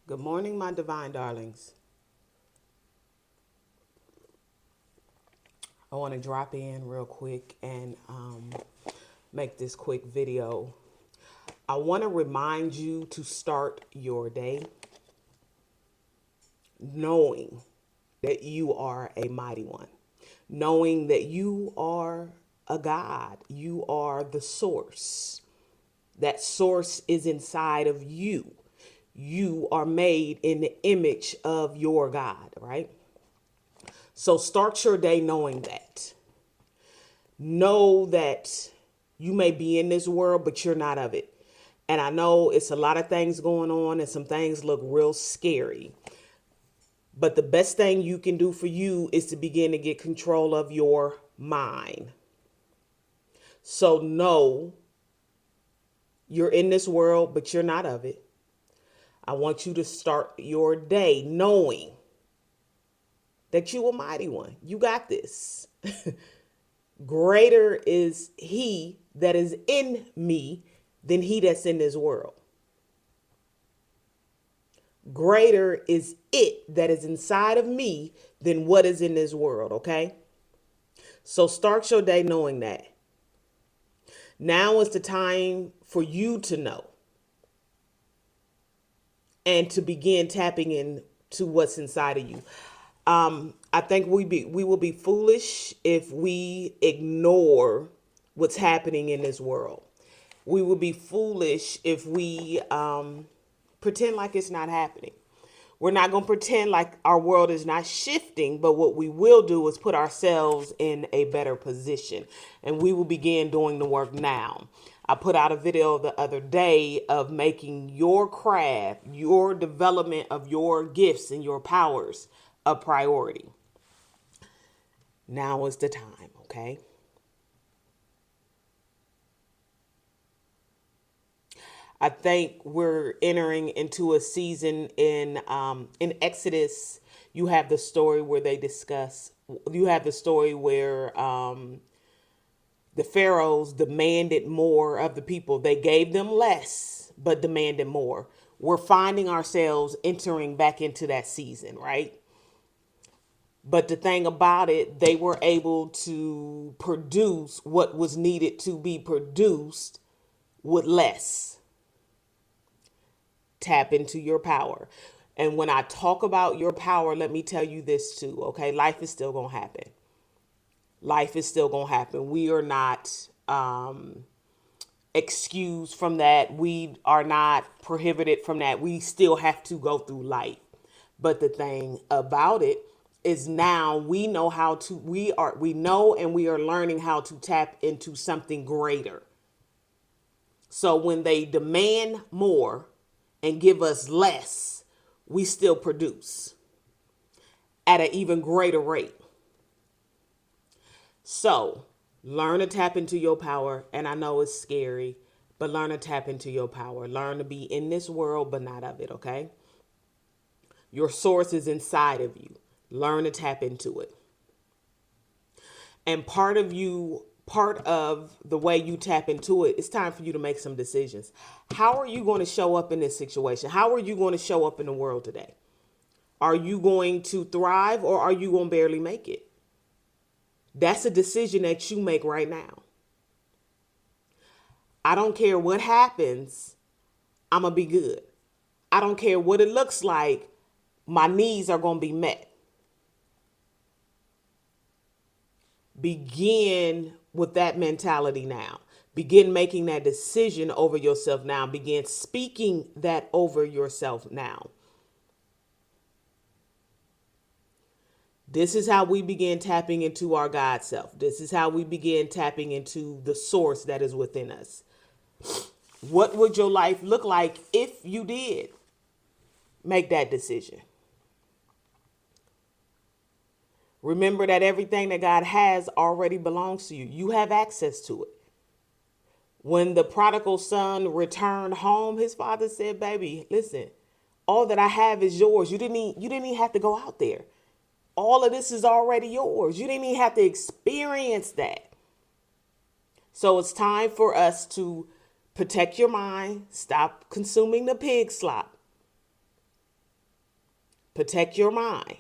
Good morning, my divine darlings. I want to drop in real quick and make this quick video. I want to remind you to start your day knowing that you are a mighty one, knowing that you are a God, you are the source. That source is inside of you. You are made in the image of your God, right? So start your day knowing that. Know that you may be in this world, but you're not of it. And I know it's a lot of things going on and some things look real scary. But the best thing you can do for you is to begin to get control of your mind. So know you're in this world, but you're not of it. I want you to start your day knowing that you a mighty one. You got this. Greater is he that is in me than he that's in this world. Greater is it that is inside of me than what is in this world, okay? So start your day knowing that. Now is the time for you to know and to begin tapping into what's inside of you. I think we will be foolish if we ignore what's happening in this world. We will be foolish if we pretend like it's not happening. We're not going to pretend like our world is not shifting, but what we will do is put ourselves in a better position, and we will begin doing the work now. I put out a video the other day of making your craft, your development of your gifts and your powers a priority. Now is the time, okay? I think we're entering into a season in Exodus. You have the story where they discuss. You have the story where the pharaohs demanded more of the people. They gave them less, but demanded more. We're finding ourselves entering back into that season, right? But the thing about it, they were able to produce what was needed to be produced with less. Tap into your power. And when I talk about your power, let me tell you this too, okay? Life is still going to happen. Life is still going to happen. We are not excused from that. We are not prohibited from that. We still have to go through life. But the thing about it is now we know how to, we know and we are learning how to tap into something greater. So when they demand more and give us less, we still produce at an even greater rate. So learn to tap into your power. And I know it's scary, but learn to tap into your power. Learn to be in this world, but not of it, okay? Your source is inside of you. Learn to tap into it. And part of the way you tap into it, it's time for you to make some decisions. How are you going to show up in this situation? How are you going to show up in the world today? Are you going to thrive or are you going to barely make it? That's a decision that you make right now. I don't care what happens, I'm going to be good. I don't care what it looks like, my needs are going to be met. Begin with that mentality now. Begin making that decision over yourself now. Begin speaking that over yourself now. This is how we begin tapping into our God self. This is how we begin tapping into the source that is within us. What would your life look like if you did make that decision? Remember that everything that God has already belongs to you. You have access to it. When the prodigal son returned home, his father said, "Baby, listen, all that I have is yours. You didn't even have to go out there. All of this is already yours. You didn't even have to experience that." So it's time for us to protect your mind, stop consuming the pig slop, Protect your mind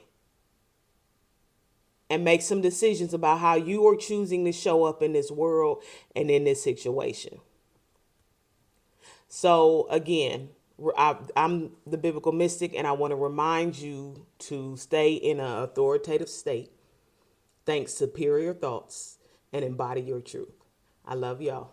and make some decisions about how you are choosing to show up in this world and in this situation. So again, I'm the biblical mystic, and I want to remind you to stay in an authoritative state, think superior thoughts, and embody your truth. I love y'all.